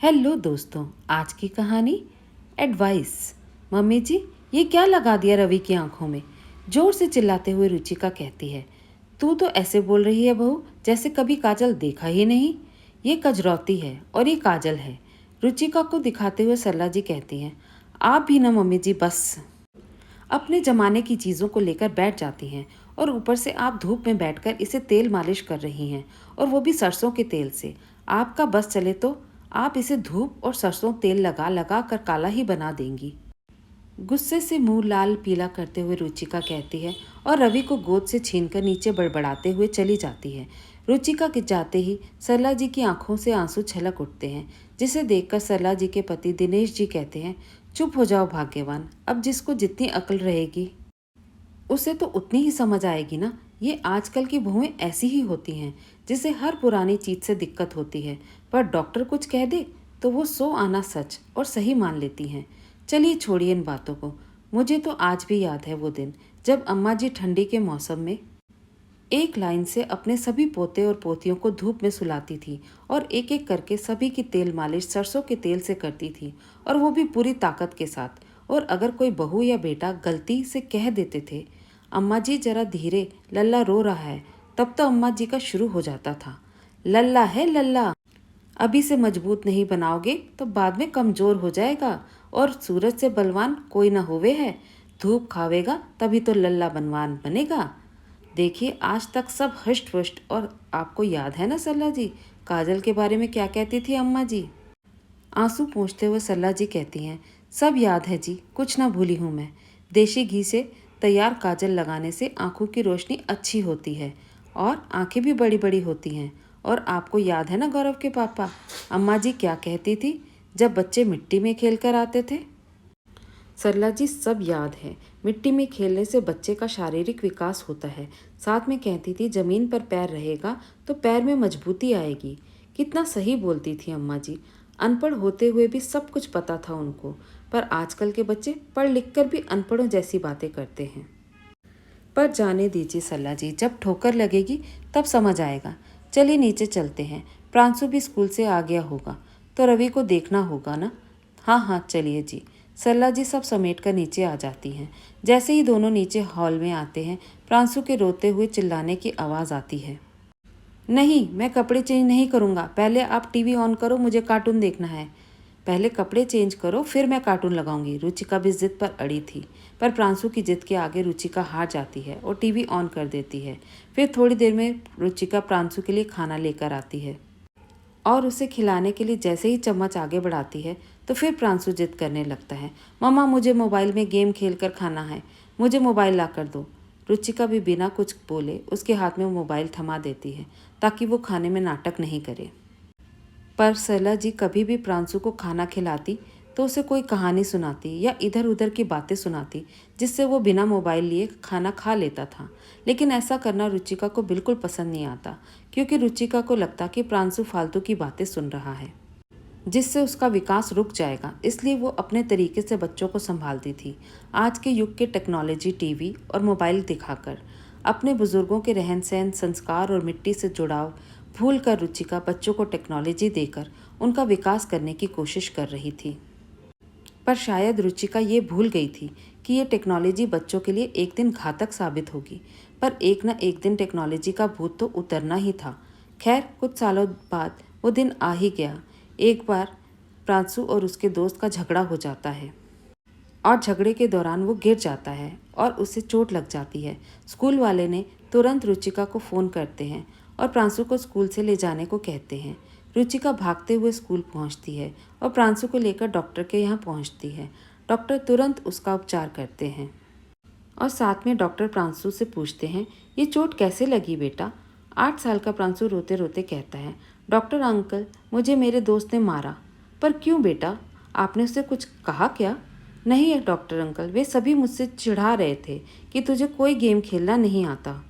Hello दोस्तों, आज की कहानी एडवाइस। मम्मी जी, ये क्या लगा दिया रवि की आंखों में? जोर से चिल्लाते हुए रुचिका कहती है। तू तो ऐसे बोल रही है बहू, जैसे कभी काजल देखा ही नहीं। ये कजरौती है और ये काजल है। रुचिका को दिखाते हुए सरला जी कहती हैं। आप भी ना मम्मी जी, बस अपने जमाने की चीज़ों को लेकर बैठ जाती हैं। और ऊपर से आप धूप में बैठकर इसे तेल मालिश कर रही हैं, और वो भी सरसों के तेल से। आपका बस चले तो आप इसे धूप और सरसों तेल लगा लगा कर काला ही बना देंगी। गुस्से से मुंह लाल पीला करते हुए रुचिका कहती है, और रवि को गोद से छीनकर नीचे बड़बड़ाते हुए चली जाती है। रुचिका के जाते ही सरला जी की आंखों से आंसू छलक उठते हैं, जिसे देखकर सरला जी के पति दिनेश जी कहते हैं, चुप हो जाओ भाग्यवान, अब जिसको जितनी अक्ल रहेगी उसे तो उतनी ही समझ आएगी ना। ये आजकल की बहुएं ऐसी ही होती हैं, जिसे हर पुरानी चीज से दिक्कत होती है, पर डॉक्टर कुछ कह दे तो वो 100 आना सच और सही मान लेती हैं। चलिए छोड़िए इन बातों को। मुझे तो आज भी याद है वो दिन, जब अम्मा जी ठंडी के मौसम में एक लाइन से अपने सभी पोते और पोतियों को धूप में सुलाती थी, और एक एक करके सभी की तेल मालिश सरसों के तेल से करती थी, और वो भी पूरी ताकत के साथ। और अगर कोई बहू या बेटा गलती से कह देते थे, अम्मा जी जरा धीरे, लल्ला रो रहा है, तब तो अम्मा जी का शुरू हो जाता था, लल्ला है लल्ला, अभी से मजबूत नहीं बनाओगे तो बाद में कमजोर हो जाएगा, और सूरज से बलवान कोई ना होवे है, धूप खावेगा तभी तो लल्ला बनवान बनेगा। देखिए, आज तक सब हष्ट पुष्ट। और आपको याद है ना सरला जी, काजल के बारे में क्या कहती थी अम्मा जी? आंसू पोंछते हुए सरला जी कहती हैं, सब याद है जी, कुछ ना भूली हूँ मैं। देशी घी से तैयार काजल लगाने से आंखों की रोशनी अच्छी होती है, और आंखें भी बड़ी बड़ी होती हैं। और आपको याद है ना गौरव के पापा, अम्मा जी क्या कहती थी जब बच्चे मिट्टी में खेल कर आते थे? सरला जी, सब याद है। मिट्टी में खेलने से बच्चे का शारीरिक विकास होता है। साथ में कहती थी, जमीन पर पैर रहेगा तो पैर में मजबूती आएगी। कितना सही बोलती थी अम्मा जी। अनपढ़ होते हुए भी सब कुछ पता था उनको। पर आजकल के बच्चे पढ़ लिख कर भी अनपढ़ों जैसी बातें करते हैं। पर जाने दीजिए सरला जी, जब ठोकर लगेगी तब समझ आएगा। चलिए नीचे चलते हैं, प्रांशु भी स्कूल से आ गया होगा, तो रवि को देखना होगा ना। हाँ हाँ चलिए जी। सरला जी सब समेट कर नीचे आ जाती हैं। जैसे ही दोनों नीचे हॉल में आते हैं, प्रांशु के रोते हुए चिल्लाने की आवाज़ आती है। नहीं, मैं कपड़े चेंज नहीं करूँगा, पहले आप टीवी ऑन करो, मुझे कार्टून देखना है। पहले कपड़े चेंज करो, फिर मैं कार्टून लगाऊंगी। रुचिका भी जिद पर अड़ी थी, पर प्रांशु की जिद के आगे रुचिका हार जाती है और टीवी ऑन कर देती है। फिर थोड़ी देर में रुचिका प्रांशु के लिए खाना लेकर आती है, और उसे खिलाने के लिए जैसे ही चम्मच आगे बढ़ाती है, तो फिर प्रांशु जिद करने लगता है, मम्मा मुझे मोबाइल में गेम खेल कर खाना है, मुझे मोबाइल ला कर दो। रुचिका भी बिना कुछ बोले उसके हाथ में मोबाइल थमा देती है, ताकि वो खाने में नाटक नहीं करे। पर सरला जी कभी भी प्रांशु को खाना खिलाती तो उसे कोई कहानी सुनाती या इधर उधर की बातें सुनाती, जिससे वो बिना मोबाइल लिए खाना खा लेता था। लेकिन ऐसा करना रुचिका को बिल्कुल पसंद नहीं आता, क्योंकि रुचिका को लगता कि प्रांशु फालतू की बातें सुन रहा है, जिससे उसका विकास रुक जाएगा। इसलिए वो अपने तरीके से बच्चों को संभालती थी, आज के युग के टेक्नोलॉजी, टीवी और मोबाइल दिखाकर। अपने बुजुर्गों के रहन सहन, संस्कार और मिट्टी से जुड़ाव भूल कर रुचिका बच्चों को टेक्नोलॉजी देकर उनका विकास करने की कोशिश कर रही थी। पर शायद रुचिका ये भूल गई थी कि ये टेक्नोलॉजी बच्चों के लिए एक दिन घातक साबित होगी। पर एक न एक दिन टेक्नोलॉजी का भूत तो उतरना ही था। खैर, कुछ सालों बाद वो दिन आ ही गया। एक बार प्रांशु और उसके दोस्त का झगड़ा हो जाता है, और झगड़े के दौरान वो गिर जाता है और उसे चोट लग जाती है। स्कूल वाले ने तुरंत रुचिका को फ़ोन करते हैं और प्रांशु को स्कूल से ले जाने को कहते हैं। रुचिका भागते हुए स्कूल पहुंचती है और प्रांशु को लेकर डॉक्टर के यहाँ पहुंचती है। डॉक्टर तुरंत उसका उपचार करते हैं, और साथ में डॉक्टर प्रांशु से पूछते हैं, ये चोट कैसे लगी बेटा? 8 साल का प्रांशु रोते रोते कहता है, डॉक्टर अंकल, मुझे मेरे दोस्त ने मारा। पर क्यों बेटा, आपने उससे कुछ कहा क्या? नहीं डॉक्टर अंकल, वे सभी मुझसे चिढ़ा रहे थे कि तुझे कोई गेम खेलना नहीं आता,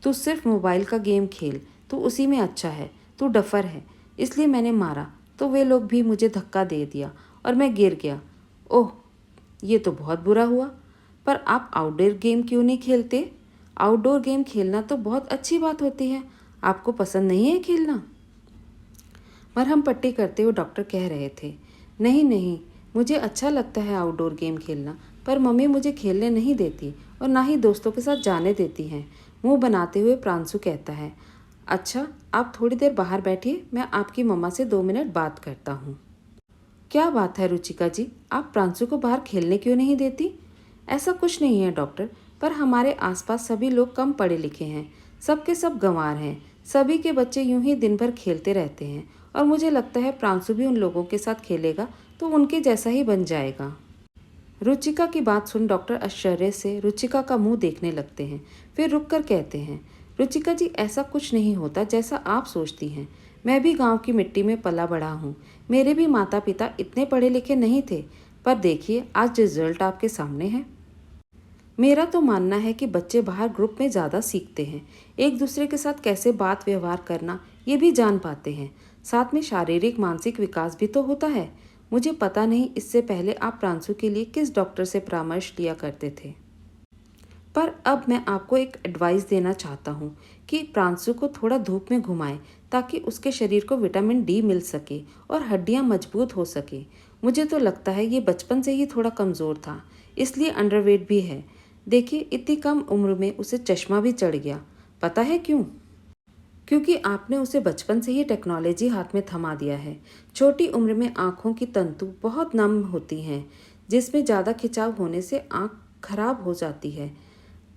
तू सिर्फ मोबाइल का गेम खेल, तू उसी में अच्छा है, तू डफर है, इसलिए मैंने मारा। तो वे लोग भी मुझे धक्का दे दिया और मैं गिर गया। ओह, ये तो बहुत बुरा हुआ। पर आप आउटडोर गेम क्यों नहीं खेलते? आउटडोर गेम खेलना तो बहुत अच्छी बात होती है, आपको पसंद नहीं है खेलना? मरहम पट्टी करते हुए डॉक्टर कह रहे थे। नहीं नहीं, मुझे अच्छा लगता है आउटडोर गेम खेलना, पर मम्मी मुझे खेलने नहीं देती और ना ही दोस्तों के साथ जाने देती हैं। मुंह बनाते हुए प्रांशु कहता है। अच्छा, आप थोड़ी देर बाहर बैठिए, मैं आपकी मम्मा से 2 मिनट बात करता हूँ। क्या बात है रुचिका जी, आप प्रांशु को बाहर खेलने क्यों नहीं देती? ऐसा कुछ नहीं है डॉक्टर, पर हमारे आसपास सभी लोग कम पढ़े लिखे हैं, सबके सब गंवार हैं, सभी के बच्चे यूं ही दिन भर खेलते रहते हैं और मुझे लगता है प्रांशु भी उन लोगों के साथ खेलेगा तो उनके जैसा ही बन जाएगा। रुचिका की बात सुन डॉक्टर आश्चर्य से रुचिका का मुंह देखने लगते हैं, फिर रुक कर कहते हैं। रुचिका जी, ऐसा कुछ नहीं होता जैसा आप सोचती हैं। मैं भी गांव की मिट्टी में पला बढ़ा हूँ। मेरे भी माता पिता इतने पढ़े लिखे नहीं थे, पर देखिए आज रिजल्ट आपके सामने है। मेरा तो मानना है कि बच्चे बाहर ग्रुप में ज़्यादा सीखते हैं, एक दूसरे के साथ कैसे बात व्यवहार करना ये भी जान पाते हैं, साथ में शारीरिक मानसिक विकास भी तो होता है। मुझे पता नहीं इससे पहले आप प्रांशु के लिए किस डॉक्टर से परामर्श लिया करते थे, पर अब मैं आपको एक एडवाइस देना चाहता हूँ कि प्रांशु को थोड़ा धूप में घुमाएं ताकि उसके शरीर को विटामिन डी मिल सके और हड्डियाँ मजबूत हो सके। मुझे तो लगता है ये बचपन से ही थोड़ा कमज़ोर था, इसलिए अंडरवेट भी है। देखिए, इतनी कम उम्र में उसे चश्मा भी चढ़ गया। पता है क्यों? क्योंकि आपने उसे बचपन से ही टेक्नोलॉजी हाथ में थमा दिया है। छोटी उम्र में आँखों की तंतु बहुत नम होती हैं, जिसमें ज़्यादा खिंचाव होने से आँख खराब हो जाती है।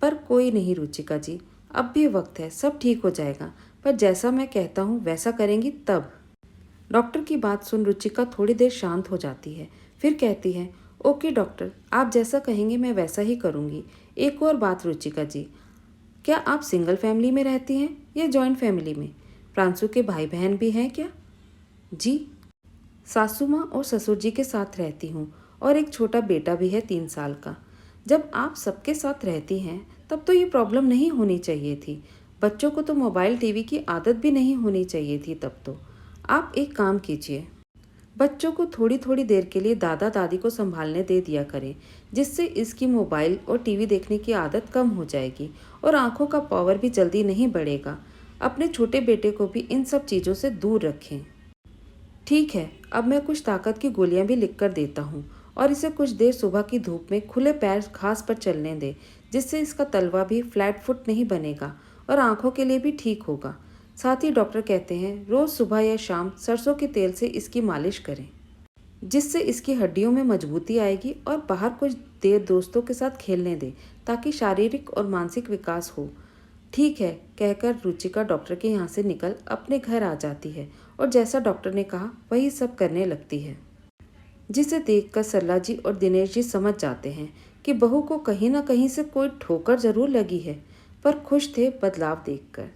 पर कोई नहीं रुचिका जी, अब भी वक्त है, सब ठीक हो जाएगा। पर जैसा मैं कहता हूँ वैसा करेंगी तब। डॉक्टर की बात सुन रुचिका थोड़ी देर शांत हो जाती है, फिर कहती है, ओके डॉक्टर, आप जैसा कहेंगे मैं वैसा ही करूँगी। एक और बात रुचिका जी, क्या आप सिंगल फैमिली में रहती हैं या जॉइंट फैमिली में? प्रांशु के भाई बहन भी हैं क्या? जी, सासू माँ और ससुर जी के साथ रहती हूँ और एक छोटा बेटा भी है 3 साल का। जब आप सबके साथ रहती हैं तब तो ये प्रॉब्लम नहीं होनी चाहिए थी। बच्चों को तो मोबाइल टीवी की आदत भी नहीं होनी चाहिए थी तब तो। आप एक काम कीजिए, बच्चों को थोड़ी थोड़ी देर के लिए दादा दादी को संभालने दे दिया करें, जिससे इसकी मोबाइल और टीवी देखने की आदत कम हो जाएगी और आंखों का पावर भी जल्दी नहीं बढ़ेगा। अपने छोटे बेटे को भी इन सब चीज़ों से दूर रखें। ठीक है, अब मैं कुछ ताकत की गोलियां भी लिख कर देता हूँ और इसे कुछ देर सुबह की धूप में खुले पैर घास पर चलने दें, जिससे इसका तलवा भी फ्लैट फुट नहीं बनेगा और आंखों के लिए भी ठीक होगा। साथ ही डॉक्टर कहते हैं रोज़ सुबह या शाम सरसों के तेल से इसकी मालिश करें, जिससे इसकी हड्डियों में मजबूती आएगी और बाहर कुछ देर दोस्तों के साथ खेलने दें ताकि शारीरिक और मानसिक विकास हो। ठीक है, कहकर रुचिका डॉक्टर के यहाँ से निकल अपने घर आ जाती है और जैसा डॉक्टर ने कहा वही सब करने लगती है, जिसे देखकर सरला जी और दिनेश जी समझ जाते हैं कि बहू को कहीं ना कहीं से कोई ठोकर जरूर लगी है, पर खुश थे बदलाव देखकर।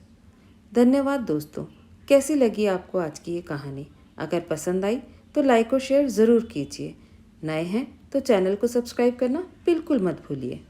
धन्यवाद दोस्तों, कैसी लगी आपको आज की ये कहानी? अगर पसंद आई तो लाइक और शेयर ज़रूर कीजिए। नए हैं तो चैनल को सब्सक्राइब करना बिल्कुल मत भूलिए।